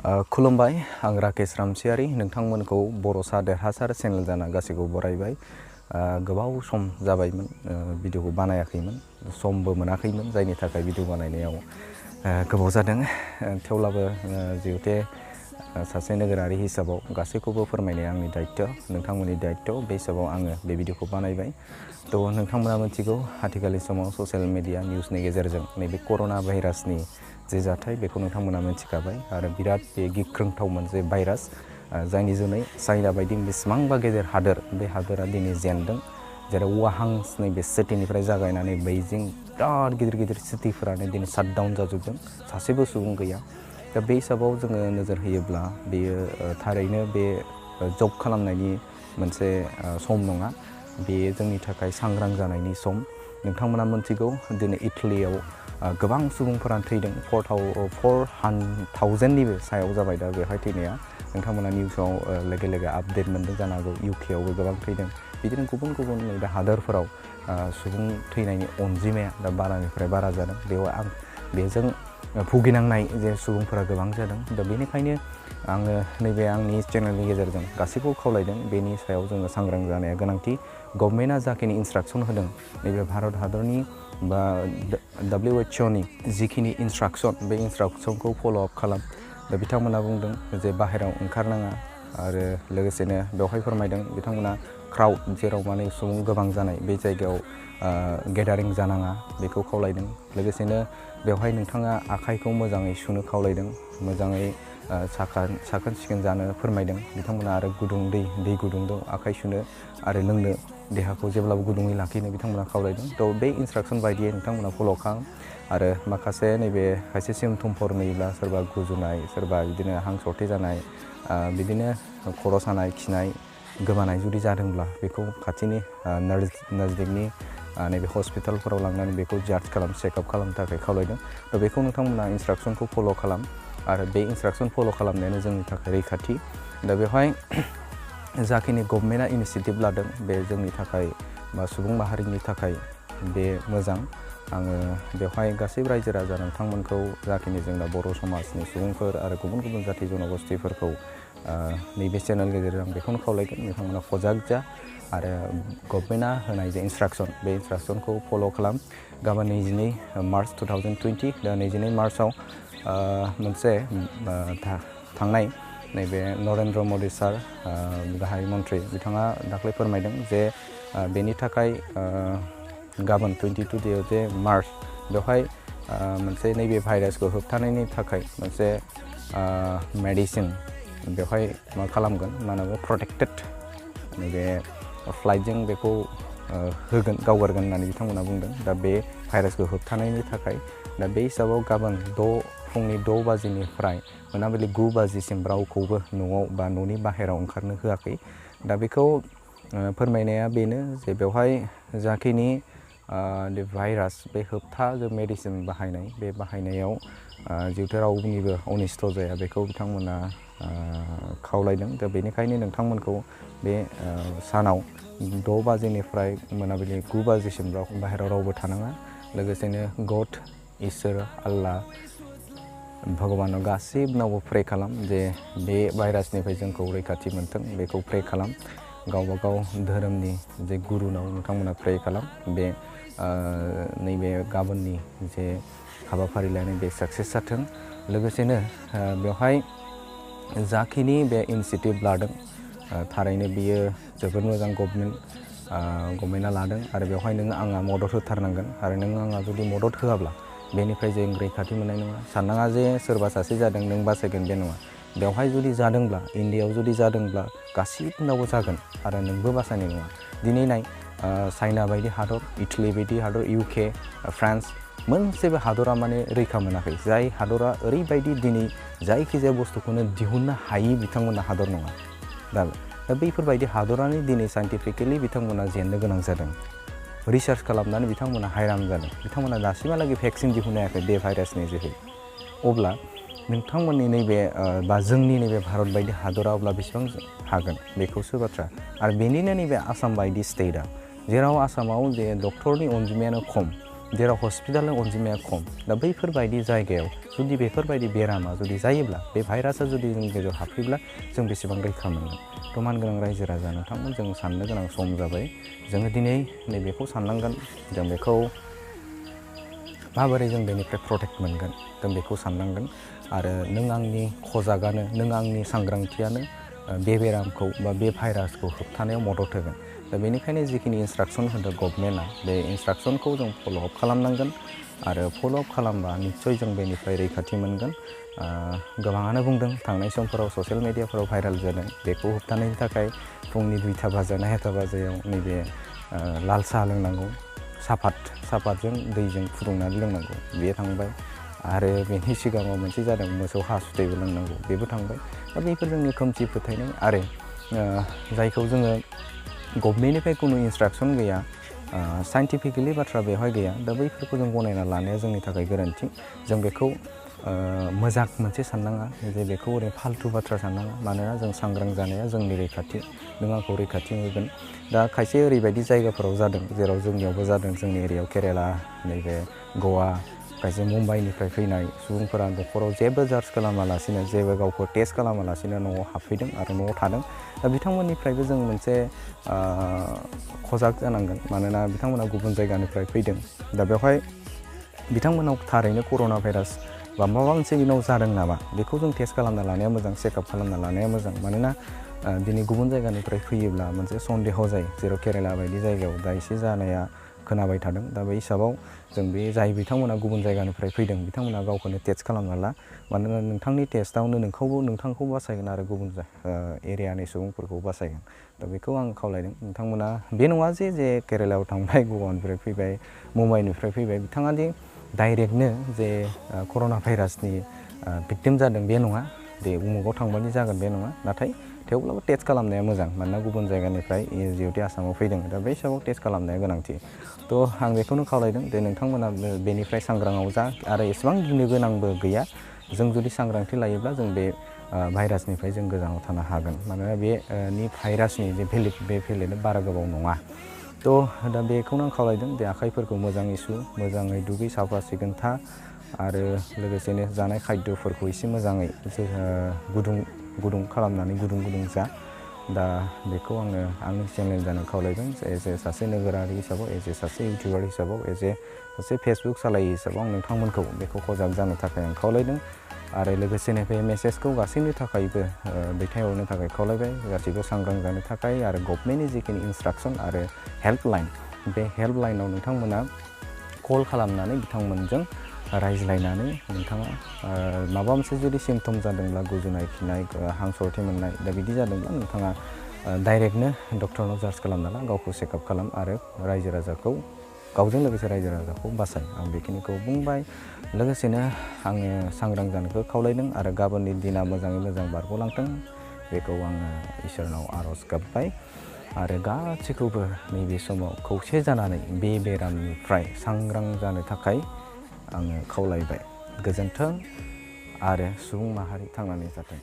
खुलुमबाय आं राकेश रामसियारि नोंथांमोनखौ बर'सा देरहासार चेनेल जाना गासैखौ बरायबाय। गोबाव सम जाबायमोन भिडिअखौ बानायाखैमोन, समबो मोनाखैमोन जायनि थाखाय भिडिअ बानायनायाव गोबाव जादों। थेवब्लाबो जिहेतु सासे नोगोरारि हिसाबाव गासैखौबो फोरमायनाया आंनि दायित्व, नोंथांमोननि दायित्व। बे हिसाबाव आङो बे भिडिअखौ बानायबाय। नोंथांमोना मिथिगौ आथिखालनि समाव ससियेल मिडिया निउसनि गेजेरजों नैबे कर'ना भाइरासनि जे जाथाय बेखौ नोंथांमोना मिथिखाबाय आरो बिराद बे गिख्रंथाव मोनसे भाइरास जायनि जुनै चाइना बायदि बेसेबांबा गेदेर हादोर, बे हादोरा दिनै जेनदों। जेरै वाहांस नैबे सिटिनिफ्राय जागायनानै बैजिं बिराद गिदिर गिदिर सिटिफोरानो दिनै शाटडाउन जाजोबदों, सासेबो सुबुं गैया। दा बे हिसाबाव जोङो नोजोर होयोब्ला बेयो थारैनो बे जब खालामनायनि मोनसे सम नङा, बेयो जोंनि थाखाय सांग्रां जानायनि सम। नोंथांमोना मिथिगौ दिनै इटालियाव गोबां सुबुंफोरा थैदों, 4,000निबो सायाव जाबाय दा बेवहाय थैनाया। नोंथांमोना निउसाव लोगो लोगो आपडेट मोन्दों जानो हागौ। इउकेआवबो गोबां थैदों। बिदिनो गुबुन गुबुन हादोरफोराव सुबुं थैनायनि अनजिमाया दा बारानिफ्राय बारा जादों। बेजों भुगिनांनाय जे सुबुंफोरा गोबां जादों। दा बेनिखायनो आङो नैबे आंनि चेनेलनि गेजेरजों गासैखौबो खावलायदों, बेनि सायाव जोङो सांग्रां जानाया गोनांथि। गभर्नमेन्टआ जाखिनि इन्सट्राक्सन होदों, नैबे भारत हादरनि बा WHOनि जिखिनि इन्सट्राक्सन, बे इन्सट्राक्सनखौ फल'आप खालाम। दा बिथांमोना बुंदों जे बाहेरायाव ओंखारनाङा आरो लोगोसेनो बेवहाय फोरमायदों बिथांमोना क्राउड, जेराव माने सुबुं गोबां जानाय बे जायगायाव गेदारिं जानाङा बेखौ खावलायदों। लोगोसेनो बेवहाय नोंथाङा आखाइखौ मोजाङै सुनो खावलायदों, मोजाङै साखोन सिखोन जानो फोरमायदों बिथांमोना आरो गुदुं दै गुदुंजों आखाइ सुनो आरो लोंनो, देहाखौ जेब्लाबो गुदुङै लाखिनो बिथांमोना खावलायदों। बे इन्सट्राक्सन बायदियै नोंथांमोना फल' खालाम। आरो माखासे नैबे खायसे सिमटमफोर नुयोब्ला सोरबा गुजुनाय, सोरबा बिदिनो हां सरथे जानाय, बिदिनो खर' सानाय, खिनाय, गोबानाय जुदि जादोंब्ला बेखौ खाथिनि नजदिकनि नैबे हस्पिटालफोराव लांनानै बेखौ जाज खालाम, चेकआप खालामनो थाखाय खावलायदों। बेखौ नोंथांमोना इन्सट्राक्सनखौ फल' खालाम आरो बे इन्सट्राक्सन फल' खालामनायानो जोंनि थाखाय रैखाथि। दा बेवहाय जाखिनि गभर्नमेन्टआ इनिसियेटिभ लादों बे जोंनि थाखाय बा सुबुं माहारिनि थाखाय बे मोजां। आङो बेवहाय गासैबो रायजो राजा नोंथांमोनखौ, जाखिनि जोंना बर' समाजनि सुबुंफोर आरो गुबुन गुबुन जाथि जन'गस्थिफोरखौ नैबे चेनेलनि गेजेरजों आं बेखौनो खावलायगोन, नोंथांमोना सजाग जा आरो गभर्नमेन्टआ होनाय जे इन्सट्राक्सन, बे इन्सट्राक्सनखौ फल' खालाम। गाबोन 22 मार्च 2020, दा 22 मार्चआव मोनसे थांनाय नैबे नरेन्द्र मदि सार, गाहाय मन्थ्रि, बिथाङा दाख्लै फोरमायदों जे बेनि थाखाय गाबोन 22 जे मार्च, बेवहाय मोनसे नैबे भाइरासखौ होबथानायनि थाखाय मोनसे मेडिसिन बेवहाय मा खालामगोन, मा होनो प्रटेक्टेड नैबे फ्लाइटजों बेखौ होगोन, गावगारगोन होननानै बिथांमोना बुंदों। दा बे भाइरासखौ होबथानायनि थाखाय दा बे हिसाबाव गाबोन फुंनि 6 बाजिनिफ्राय मोनाबिलि 9 बाजिसिम रावखौबो न'आव बा न'नि बाहेरायाव ओंखारनो होआखै। दा बेखौ फोरमायनाया बेनो जे बेवहाय जाखिनि भाइरास, बे होबथा जे मेडिसिन बाहायनाय, बे बाहायनायाव जिहेतु रावनिबो अनिस्थ' जाया बेखौ बिथांमोना खावलायदों। दा बेनिखायनो नोंथांमोनखौ बे सानाव 6 बाजिनिफ्राय मोनाबिलि 9 बाजिसिम बाहेरायाव रावबो थानाङा। लोगोसेनो गड, इसोर, आल्लाह, भगबानाव गासिबनावबो प्रे खालाम जे बे भाइरासनिफ्राय जोंखौ रैखाथि मोनथों, बेखौ प्रे खालाम। गावबागाव धोरोमनि जे गुरुनाव नोंथांमोना प्रे खालाम। बे नैबे गाबोननि जे हाबाफारि लानाय बे साक्सेस जाथों। लोगोसेनो बेवहाय जाखिनि बे इनिसियेटिभ लादों, थारैनो बियो जोबोद मोजां। गभर्नमेन्टआ लादों आरो बेवहाय नोङो आंहा मदद होथारनांगोन आरो नों आंहा जुदि मदद होआब्ला बेनिफ्राय जों रैखाथि मोननाय नङा। साननाङा जे सोरबा सासे जादों नों बासायगोन, बे नङा। बेवहाय जुदि जादोंब्ला, इण्डियाआव जुदि जादोंब्ला गासिबनावबो जागोन आरो नोंबो बासायनाय नङा। दिनै नाय, चाइना बायदि हादर, इटालि बायदि हादर, UK, फ्रान्स, मोनसेबो हादरा माने रैखा मोनाखै। जाय हादरा ओरैबायदि दिनै जायखिजाया बुस्थुखौनो दिहुननो हायि बिथांमोना हादर नङा। दा बैफोरबायदि हादरानो दिनै साइन्टिफिकेलि बिथांमोना जेननो गोनां जादों। रिसार्च खालामनानै बिथांमोना हायरान जादों। बिथांमोना दासिमहालागै भेक्सिन दिहुननो हायाखै बे भाइरासनि जोहै। अब्ला नोंथांमोननि नैबे बा जोंनि नैबे भारत बायदि हादरा अब्ला बेसेबां हागोन, बेखौसो बाथ्रा। आरो बेनिनो नैबे आसाम बायदि स्टेटआ, जेराव आसामाव जे डक्टरनि अनजिमायानो खम, जेराव हस्पिटाल अनजिमाया खम दा बैफोरबायदि जायगायाव जुदि बेफोरबायदि बेरामा जुदि जायोब्ला बे भाइरासआ जुदि जोंनि गेजेराव हाबफैब्ला जों बेसेबां रैखा मोनगोन थ' मानगोनां रायजो राजा नोंथांमोन जों साननो गोनां सम जाबाय जोङो दिनै नैबेखौ साननांगोन जों बेखौ माबोरै जों बेनिफ्राय प्रटेक्ट मोनगोन जों बेखौ साननांगोन आरो नों आंनि खजागानो नों आंनि सांग्रांथियानो बे बेरामखौ बा बे भाइरासखौ होबथानायाव मदद होगोन दा बेनिखायनो जिखिनि इन्सट्राक्सन होदों गभर्नमेन्टआ बे इन्सट्राक्सनखौ जों फल'आप खालामनांगोन आरो फल'आप खालामबा निस्सय जों बेनिफ्राय रैखाथि मोनगोन गोबाङानो बुंदों थांनाय समफोराव ससियेल मिडियाफोराव भाइरेल जादों बेखौ होबथानायनि थाखाय फुंनि 2टा बाजा ना 1टा बाजायाव नैबे लाल साहा लोंनांगौ सापातजों दैजों फुदुंनानै लोंनांगौ बे थांबाय आरो बेनि सिगाङाव मोनसे जादों मोसौ हासुदैबो लोंनांगौ बेबो थांबाय दा बेफोर जोंनि खोमसि फोथायनाय आरो जायखौ जोङो गभर्नमेन्टनिफ्राय खुनु इन्सट्राक्सन गैया साइन्टिफिकेलि बाथ्रा बेवहाय गैया दा बैफोरखौ जों गनायना लानाया जोंनि थाखाय गोरोन्थि जों बेखौ मोजां मोनसे साननाङा जे बेखौ ओरैनो फाल्थु बाथ्रा साननाङा मानोना जों सांग्रां जानाया जोंनि रैखाथि नों आंखौ रैखाथि होगोन दा खायसे ओरैबायदि जायगाफोराव जादों जेराव जोंनियावबो जादों जोंनि एरियायाव केरेला नैबे गवा खायसे मुम्बाइनिफ्राय फैनाय सुबुंफोरा न'खराव जेबो जार्च खालामालासिनो जेबो गावखौ टेस्ट खालामालासिनो न'आव हाबफैदों आरो न'आव थादों दा बिथांमोननिफ्रायबो जों मोनसे खजाग जानांगोन मानोना बिथांमोना गुबुन जायगानिफ्राय फैदों दा बेवहाय बिथांमोनाव थारैनो कर'ना भाइरास बा माबा मोनसे बिनाव जादों नामा बेखौ जों टेस्ट खालामना लानाया मोजां चेकआप खालामना लानाया मोजां मानोना दिनै गुबुन जायगानिफ्राय फैयोब्ला मोनसे सन्देह जायो जेराव केरेला बायदि जायगायाव दा एसे जानाया खोनाबाय थादों दा बे हिसाबाव जों बे जाय बिथांमोना गुबुन जायगानिफ्राय फैदों बिथांमोना गावखौनो टेस्ट खालामना ला मानोना नोंथांनि टेस्टआवनो नोंथांखौ बासायगोन आरो गुबुन एरियानि सुबुंफोरखौ बासायगोन दा बेखौ आं खावलायदों नोंथांमोना बे नङा जे केरेलायाव थांबाय गवानिफ्राय फैबाय मुम्बाइनिफ्राय फैबाय बिथाङा दि डाइरेक्टनो जे कर'ना भाइरासनि भिक्टिम जादों बे नङा दे उमुगाव थांबानो जागोन बे नङा नाथाय थेवब्लाबो टेस्ट खालामनाया मोजां मानोना गुबुन जायगानिफ्राय जिहेतु आसामाव फैदों दा बे हिसाबाव टेस्ट खालामनाया गोनांथि थ' आं बेखौनो खावलायदों जे नोंथांमोना बेनिफ्राय सांग्राङाव जा आरो एसेबां गिनो गोनांबो गैया जों जुदि सांग्रांथि लायोब्ला जों बे भाइरासनिफ्राय जों गोजानाव थानो हागोन मानोना बेनि भाइरासनि जे भेलिडा बारा गोबाव नङा थ' दा बेखौनो आं खावलायदों जे आखाइफोरखौ मोजाङै मोजाङै दुगै साफा सिखोन था आरो लोगोसेनो जानाय खाद्यफोरखौ एसे मोजाङै गुदुं खालामनानै गुदुं जा दा बेखौ आङो आंनि चेनेल जानो खावलायदों एज ए सासे नोगोरारि हिसाबाव एज ए सासे इउटिउबार हिसाबाव एज ए सासे फेसबुक सालायो हिसाबाव आं नोंथांमोनखौ बेखौ खजाग जानो थाखाय आं खावलायदों आरो लोगोसेनो बे मेसेजखौ गासैनि थाखायबो दैथायहरनो थाखाय खावलायबाय गासैबो सांग्रां जानो थाखाय आरो गभर्नमेन्टनि जिखिनि इन्सट्राक्सन आरो हेल्पलाइन बे हेल्पलाइनाव नोंथांमोना कल खालामनानै बिथांमोनजों रायज्लायनानै नोंथाङा माबा मोनसे जुदि सिमटम जादोंब्ला गुजुनाय खिनाय हां सरथि मोननाय दा बिदि जादोंब्ला नोंथाङा डाइरेक्टनो डक्टरनाव जार्च खालामना ला गावखौ चेकआप खालाम आरो रायजो राजाखौ गावजों लोगोसे रायजो राजाखौ बासाय आं बेखिनिखौ बुंबाय लोगोसेनो आङो सांग्रां जानोखौ खावलायदों आरो गाबोननि दिना मोजाङै मोजां बारग'लांथों बेखौ आङो इसोरनाव आर'ज गाबबाय आरो गासैखौबो नैबे समाव खौसे जानानै बे बेरामनिफ्राय सांग्रां जानो थाखाय आङो खावलायबाय गोजोन्थों आरो सुबुं माहारि थांनानै थाथों।